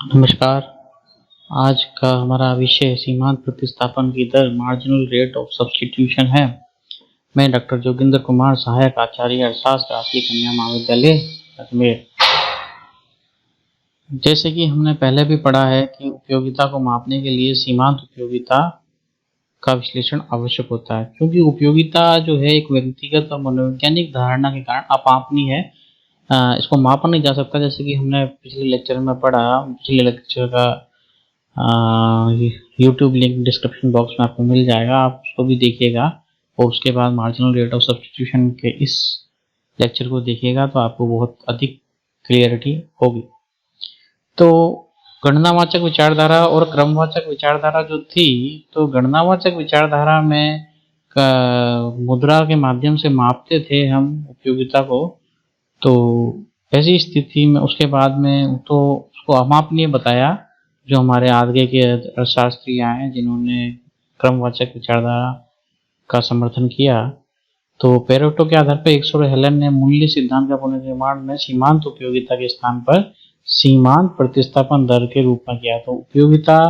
नमस्कार। आज का हमारा विषय सीमांत प्रतिस्थापन की दर मार्जिनल रेट ऑफ सब्स्टिट्यूशन है। मैं डॉक्टर जोगिंदर कुमार, सहायक आचार्य अर्थशास्त्र, राष्ट्रीय कन्या महाविद्यालय अजमेर। जैसे कि हमने पहले भी पढ़ा है कि उपयोगिता को मापने के लिए सीमांत उपयोगिता का विश्लेषण आवश्यक होता है, क्योंकि उपयोगिता जो है एक व्यक्तिगत और मनोवैज्ञानिक धारणा के कारण अमापनीय है। इसको मापा नहीं जा सकता। जैसे कि हमने पिछले लेक्चर में पढ़ा, पिछले लेक्चर का यूट्यूब लिंक डिस्क्रिप्शन बॉक्स में आपको मिल जाएगा, आप उसको भी देखिएगा और उसके बाद मार्जिनल रेट ऑफ सब्स्टिट्यूशन के इस लेक्चर को देखिएगा तो आपको बहुत अधिक क्लियरिटी होगी। तो गणनावाचक विचारधारा और क्रमवाचक विचारधारा जो थी, तो गणनावाचक विचारधारा में मुद्रा के माध्यम से मापते थे हम उपयोगिता को। तो ऐसी स्थिति में उसके बाद में तो उसको अमापनीय बताया, जो हमारे आगे के अर्थशास्त्री हैं जिन्होंने क्रमवाचक विचारधारा का समर्थन किया। तो पेरेटो के आधार पर एक्स और हेलन ने मूल्य सिद्धांत का पुनर्निर्माण में सीमांत उपयोगिता के स्थान पर सीमांत प्रतिस्थापन दर के रूप में किया। तो उपयोगिता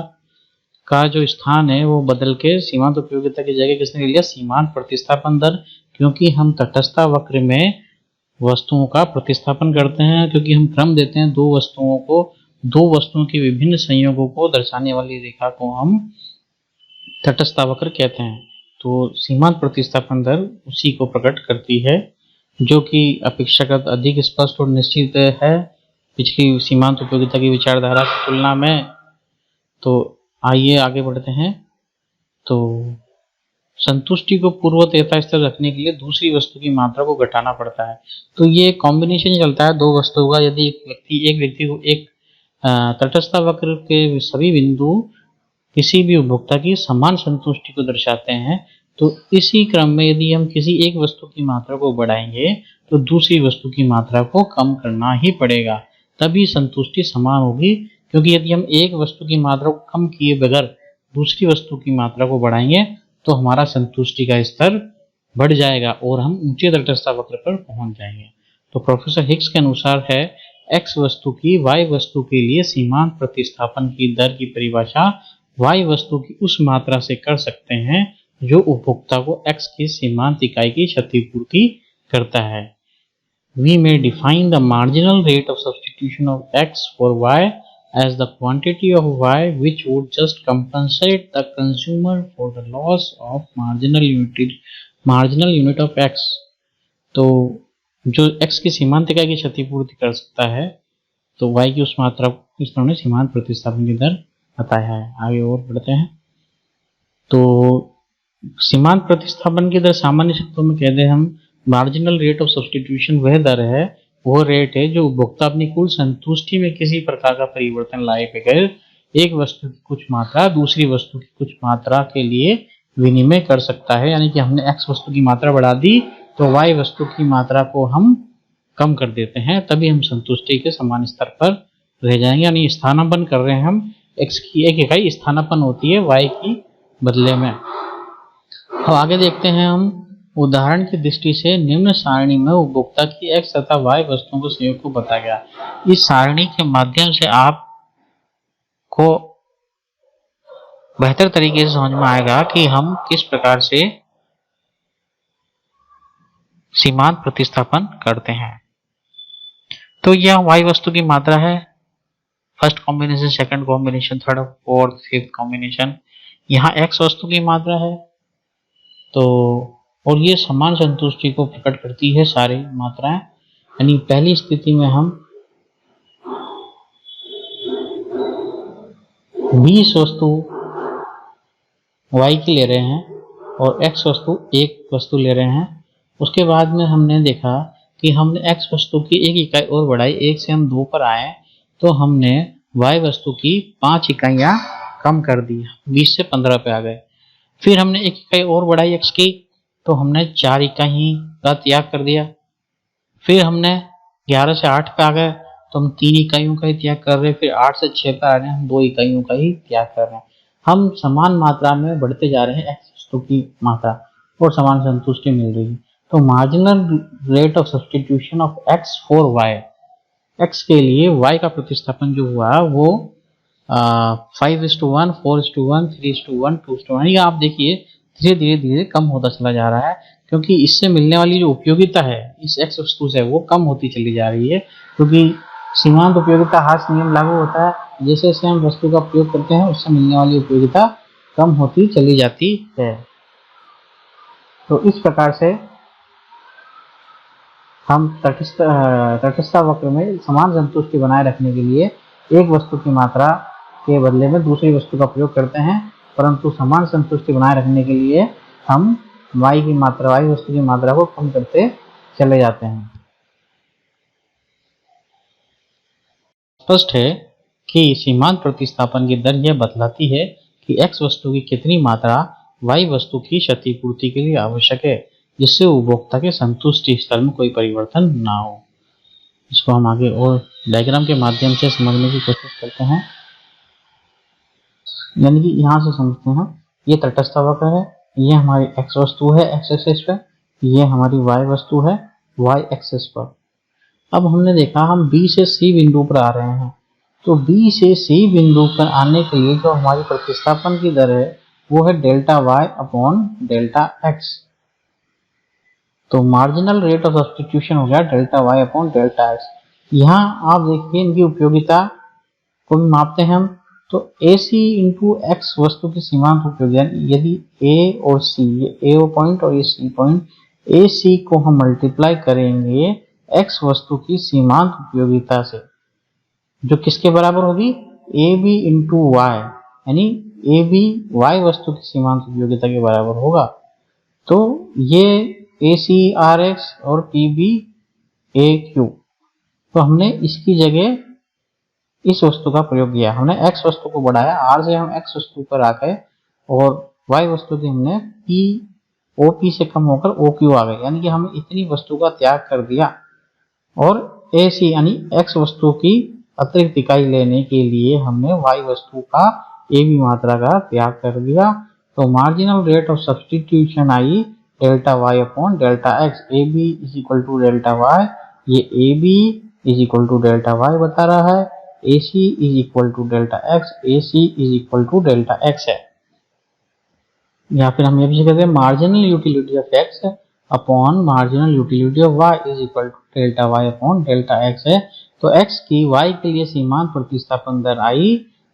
का जो स्थान है वो बदल के सीमांत उपयोगिता की जगह किसने लिया? सीमांत प्रतिस्थापन दर, क्योंकि हम तटस्थता वक्र में वस्तुओं का प्रतिस्थापन करते हैं, क्योंकि हम क्रम देते हैं दो वस्तुओं के विभिन्न संयोगों को दर्शाने वाली रेखा को हम तटस्थता वक्र कहते हैं। तो सीमांत प्रतिस्थापन दर उसी को प्रकट करती है, जो कि अपेक्षाकृत अधिक स्पष्ट और निश्चित है पिछली सीमांत उपयोगिता की विचारधारा की तुलना में। तो आइए आगे बढ़ते हैं। तो संतुष्टि को पूर्वतयता स्तर रखने के लिए दूसरी वस्तु की मात्रा को घटाना पड़ता है। तो ये कॉम्बिनेशन चलता है दो वस्तुओं का। यदि एक व्यक्ति को एक तटस्थता वक्र के सभी बिंदु किसी भी उपभोक्ता की समान संतुष्टि को दर्शाते हैं, तो इसी क्रम में यदि हम किसी एक वस्तु की मात्रा को बढ़ाएंगे तो दूसरी वस्तु की मात्रा को कम करना ही पड़ेगा, तभी संतुष्टि समान होगी। क्योंकि यदि हम एक वस्तु की मात्रा को कम किए बगैर दूसरी वस्तु की मात्रा को बढ़ाएंगे तो हमारा संतुष्टि का स्तर बढ़ जाएगा और हम ऊंचे तटस्थता वक्र पर पहुंच जाएंगे। तो प्रोफेसर हिक्स के अनुसार है एक्स वस्तु की वाई वस्तु के लिए सीमांत प्रतिस्थापन की दर की परिभाषा वाई वस्तु की उस मात्रा से कर सकते हैं जो उपभोक्ता को एक्स की सीमांत इकाई की क्षतिपूर्ति करता है। We may define the marginal rate of substitution of x for y as the quantity of y which would just compensate the consumer for the loss of marginal unit of x। तो जो x की सीमांत इकाई की क्षतिपूर्ति कर सकता है, तो y की उस मात्रा को इस तरह ने सीमांत प्रतिस्थापन की दर बताया है। आगे और बढ़ते हैं। तो सीमांत प्रतिस्थापन की दर सामान्य शब्दों में कहते हैं हम मार्जिनल रेट ऑफ सब्स्टिट्यूशन वह दर है, वो रेट है जो उपभोक्ता अपनी कुल संतुष्टि में किसी प्रकार का परिवर्तन लाए बगैर एक वस्तु की कुछ मात्रा दूसरी वस्तु की कुछ मात्रा के लिए विनिमय कर सकता है। यानी कि हमने एक्स वस्तु की मात्रा बढ़ा दी तो वाई वस्तु की मात्रा को हम कम कर देते हैं, तभी हम संतुष्टि के समान स्तर पर रह जाएंगे। यानी स्थानापन्न कर रहे हैं हम, एक्स की एक इकाई स्थानापन्न होती है वाई की बदले में। अब आगे देखते हैं हम। उदाहरण की दृष्टि से निम्न सारणी में उपभोक्ता की एक्स तथा वाई वस्तुओं के संयोग को बताया गया। इस सारणी के माध्यम से आपको बेहतर तरीके से समझ में आएगा कि हम किस प्रकार से सीमांत प्रतिस्थापन करते हैं। तो यह वाई वस्तु की मात्रा है, first combination, second combination, third, fourth, fifth combination. यहाँ एक्स वस्तु की मात्रा है, तो और ये समान संतुष्टि को प्रकट करती है सारी मात्राएं। यानी पहली स्थिति में हम 20 वस्तु y की ले रहे हैं और x वस्तु एक वस्तु ले रहे हैं। उसके बाद में हमने देखा कि हमने x वस्तु की एक इकाई और बढ़ाई, 1 से हम 2 पर आए तो हमने y वस्तु की 5 इकाइयां कम कर दी, 20 से 15 पे आ गए। फिर हमने एक इकाई और बढ़ाई x की, तो हमने 4 इकाई का त्याग कर दिया। फिर हमने 11 से 8 पे आ गए तो हम 3 इकाइयों का ही त्याग कर रहे हैं। फिर 8 से 6 पे आ रहे हैं, हम 2 इकाइयों का ही त्याग कर रहे हैं। हम समान मात्रा में बढ़ते जा रहे हैं एक्स वस्तु की मात्रा और समान संतुष्टि मिल रही है। तो marginal rate of substitution of x for y, x के लिए वाई का प्रतिस्थापन जो हुआ वो 5:1, 4:1, 3:1, 2:1, ये आप देखिए धीरे धीरे कम होता चला जा रहा है, क्योंकि इससे मिलने वाली जो उपयोगिता है इस एक्स वस्तु से वो कम होती चली जा रही है, क्योंकि सीमांत उपयोगिता हास नियम लागू होता है। जैसे जैसे हम वस्तु का प्रयोग करते हैं उससे मिलने वाली उपयोगिता कम होती चली जाती है। तो इस प्रकार से हम तटस्थता वक्र में समान संतुष्टि बनाए रखने के लिए एक वस्तु की मात्रा के बदले में दूसरी वस्तु का प्रयोग करते हैं, परंतु समान संतुष्टि बनाए रखने के लिए हम y वस्तु की मात्रा को कम करते चले जाते हैं। स्पष्ट है कि सीमांत प्रतिस्थापन की दर यह बतलाती है कि x वस्तु की कितनी मात्रा y वस्तु की क्षतिपूर्ति के लिए आवश्यक है, जिससे उपभोक्ता के संतुष्टि स्तर में कोई परिवर्तन ना हो। इसको हम आगे और डायग्राम के माध्यम से समझने की कोशिश करते हैं। यानी कि यहाँ से समझते हैं, ये तटस्थ वक्र है, ये हमारी x वस्तु है x एक्सिस पे, ये हमारी y वस्तु है y एक्सिस पर। अब हमने देखा हम B से C बिंदु पर आ रहे हैं, तो B से C बिंदु पर आने के लिए जो हमारी प्रतिस्थापन की दर है वो है delta y upon delta x। तो मार्जिनल रेट ऑफ सब्स्टिट्यूशन हो गया delta y upon delta x। यहाँ आप देखिए इनकी उपयोगिता को भी मापते हैं हम, तो AC इंटू x वस्तु की सीमांत उपयोगिता, यदि A और C, ये A पॉइंट और ये C पॉइंट, AC को हम मल्टीप्लाई करेंगे x वस्तु की सीमांत उपयोगिता से, जो किसके बराबर होगी AB इंटू y, यानी AB y वस्तु की सीमांत उपयोगिता के बराबर होगा। तो ये AC RX और PB AQ, तो हमने इसकी जगह इस वस्तु का प्रयोग किया, हमने x वस्तु को बढ़ाया, R से हम x वस्तु पर आ गए और y वस्तु की हमने P OP से कम होकर OQ आ गए, यानी कि हमने इतनी वस्तु का त्याग कर दिया। और AC यानी x वस्तु की अतिरिक्त इकाई लेने के लिए हमने y वस्तु का AB मात्रा का त्याग कर दिया। तो marginal rate of substitution I delta y upon delta x। AB is equal to delta y, ये AB is equal to delta y बता रहा है, AC is equal to delta x, AC is equal to delta x है। या फिर हम ये भी कहते हैं marginal utility of x upon marginal utility of y is equal to delta y upon delta x है। तो x की y के लिए सीमांत प्रतिस्थापन दर I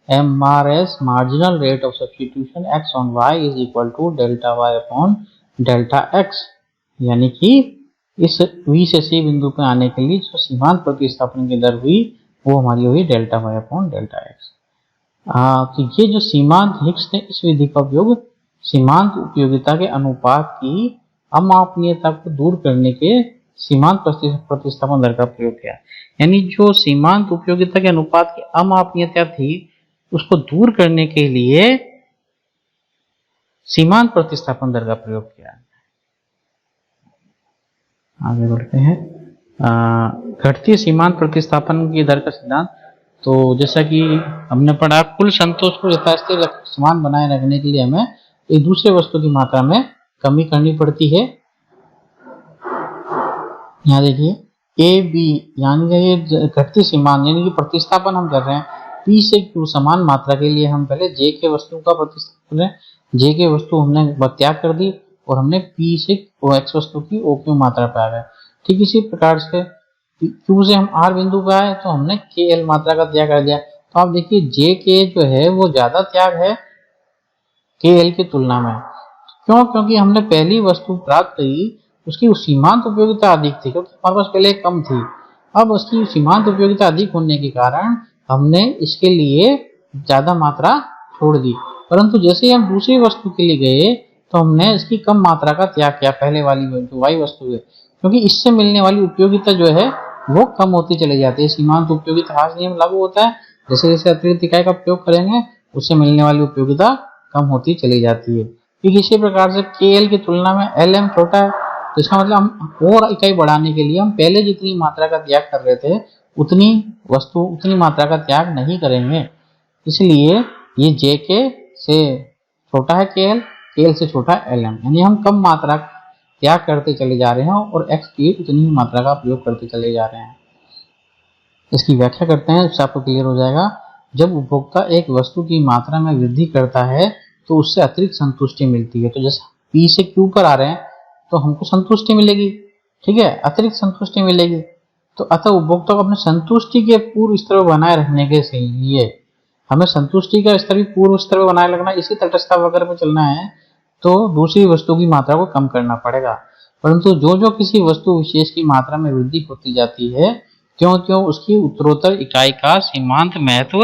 MRS marginal rate of substitution x on y is equal to delta y upon delta x, यानी कि इस V से C बिंदु पे आने के लिए जो सीमांत प्रतिस्थापन की दर हुई वो हमारी हुई delta y upon delta x। तो ये जो सीमांत हिक्स ने इस विधि का उपयोग सीमांत उपयोगिता के अनुपात की अमापनीयता को दूर करने के सीमांत प्रतिस्थापन दर का प्रयोग किया। यानी जो सीमांत उपयोगिता के अनुपात की अमापनीयता थी उसको दूर करने के लिए सीमांत प्रतिस्थापन दर का प्रयोग किया। आगे बढ़ते हैं, घटती सीमांत प्रतिस्थापन की दर का सिद्धांत। तो जैसा कि हमने पढ़ा, कुल संतोष को यथास्थिर समान बनाए रखने के लिए हमें एक दूसरे वस्तु की मात्रा में कमी करनी पड़ती है। यहाँ देखिए ए बी, यानी ये घटती सीमांत यानी कि प्रतिस्थापन हम कर रहे हैं P से Q समान मात्रा के लिए हम पहले J के वस्तु का प्रतिस्थापन करें, J के वस्तु हमने त्याग कर दी और हमने P से X वस्तु की OQ मात्रा पे आ गए। ठीक इसी प्रकार से Q से हम R बिंदु पे आए तो हमने KL मात्रा का त्याग कर दिया। तो आप देखिए J के जो है वो ज्यादा त्याग है KL की तुलना में। क्यों? क्योंकि हमने पहली वस्तु प्राप्त करी उसकी सीमांत उपयोगिता अधिक थी, क्योंकि हमारे पास पहले कम थी। अब उसकी सीमांत उपयोगिता अधिक होने के कारण हमने इसके लिए ज्यादा मात्रा छोड़ दी, परंतु जैसे ही हम दूसरी वस्तु के लिए गए तो हमने इसकी कम मात्रा का त्याग किया, पहले वाली जो y वस्तु है, क्योंकि इससे मिलने वाली उपयोगिता जो है वो कम होती चली जाती है। सीमांत उपयोगिता हास नियम लागू होता है, जैसे जैसे अतिरिक्त इकाई का प्रयोग करेंगे उससे मिलने वाली उपयोगिता कम होती चली जाती है। ठीक इसी प्रकार से KL की तुलना में LM छोटा है, तो इसका मतलब हम और इकाई बढ़ाने के लिए हम पहले जितनी मात्रा का त्याग कर रहे थे उतनी मात्रा का त्याग नहीं करेंगे। इसलिए ये JK से छोटा है KL से छोटा है LM, यानी हम कम मात्रा त्याग करते चले जा रहे हैं और X की उतनी ही मात्रा का प्रयोग करते चले जा रहे हैं। इसकी व्याख्या करते हैं, इससे आपको क्लियर हो जाएगा। जब उपभोक्ता एक वस्तु की मात्रा में वृद्धि करता है तो उससे अतिरिक्त संतुष्टि मिलती है। तो जैसे P से Q पर आ रहे हैं तो हमको संतुष्टि मिलेगी, ठीक है, अतिरिक्त संतुष्टि मिलेगी। तो अतः उपभोक्ता को अपने संतुष्टि के पूर्व स्तर पर बनाए रखने के लिए हमें संतुष्टि का स्तर भी पूर्व स्तर पर बनाए रखना, इसी तटस्थता वक्र में चलना है तो दूसरी वस्तु की मात्रा को कम करना पड़ेगा। परंतु जो जो किसी वस्तु विशेष की मात्रा में वृद्धि होती जाती है त्यों त्यों उसकी उत्तरोत्तर इकाई का सीमांत महत्व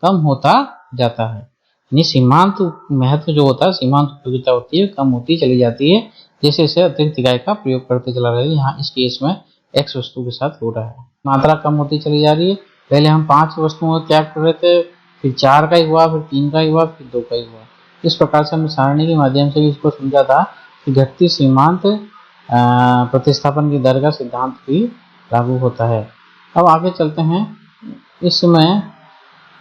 कम होता जाता है। यानी सीमांत महत्व जो होता है, सीमांत उपयोगिता होती है, कम होती चली जाती है जैसे जैसे अतिरिक्त इकाई का प्रयोग करते चला रहा है। यहाँ इस केस में x वस्तु के साथ हो रहा है, मात्रा कम होती चली जा रही है। पहले हम 5 वस्तुओं का त्याग कर रहे थे, फिर 4 का ही हुआ, फिर 3 का ही हुआ, फिर 2 का ही हुआ। इस प्रकार से हमने सारणी के माध्यम से भी इसको समझा था कि घटती सीमांत प्रतिस्थापन की दर का सिद्धांत भी लागू होता है। अब आगे चलते हैं। इसमें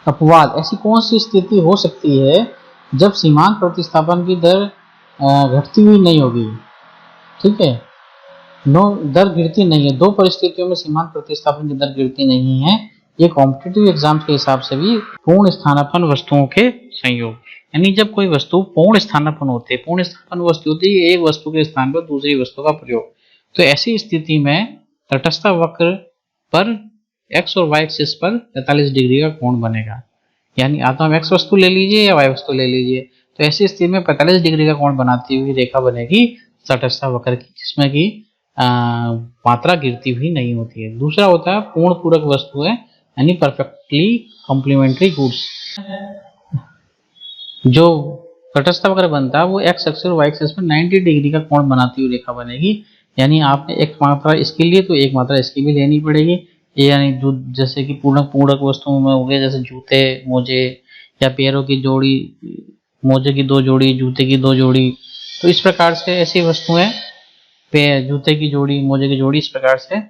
अपवाद, ऐसी कौन सी स्थिति हो सकती है जब सीमांत प्रतिस्थापन की दर घटती हुई नहीं होगी, ठीक है, दर गिरती नहीं है। 2 परिस्थितियों में सीमांत प्रतिस्थापन की दर गिरती नहीं है। ये कॉम्पिटिटिव एग्जाम के हिसाब से भी पूर्ण स्थानापन्न वस्तुओं के संयोग, यानी जब कोई वस्तु पूर्ण स्थानापन्न होती है, पूर्ण स्थानापन्न वस्तु होती है एक वस्तु के स्थान पर दूसरी वस्तु का प्रयोग। तो ऐसी स्थिति में तटस्थ वक्र पर x और y एक्सिस पर 45 डिग्री का कोण बनेगा। यानी या तो हम x वस्तु ले लीजिए या y वस्तु ले लीजिए, तो ऐसी स्थिति में 45 डिग्री का कोण बनाती हुई रेखा बनेगी तटस्थ वक्र की, जिसमें कि मात्रा गिरती हुई नहीं होती है। दूसरा होता है पूर्ण पूरक वस्तु है, यानी परफेक्टली कॉम्प्लीमेंट्री गुड्स। जो तटस्थ वक्र बनता है वो x एक्सिस और y एक्सिस पर 90 डिग्री का कोण बनाती हुई रेखा बनेगी। यानी आपने एक मात्रा इसके लिए तो एक मात्रा इसकी भी लेनी पड़ेगी। यानी जैसे कि पूरक वस्तुओं में हो गए, जैसे जूते, मोजे या पैरों की जोड़ी, मोजे की 2 जोड़ी, जूते की 2 जोड़ी। तो इस प्रकार से ऐसी वस्तुएं जूते की जोड़ी, मोजे की जोड़ी, इस प्रकार से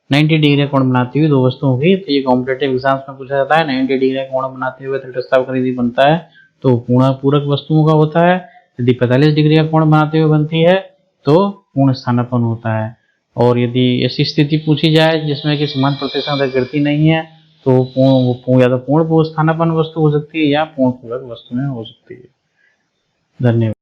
90 डिग्री कोण बनाती हुई 2 वस्तु होगी। तो ये कॉम्पिटेटिव एग्जाम्स में पूछा जाता है। 90 डिग्री कोण बनाते हुए तटस्थ वक्र यदि बनता है तो पूर्ण पूरक वस्तुओं का होता है। यदि 45 डिग्री का कोण बनाते हुए बनती है तो पूर्ण स्थानापन्न होता है। और यदि ऐसी स्थिति पूछी जाए जिसमें कि सीमांत प्रतिस्थापन दर गिरती नहीं है तो या तो पूर्ण स्थानापन्न वस्तु हो सकती है या पूर्ण पूरक वस्तु में हो सकती है। धन्यवाद।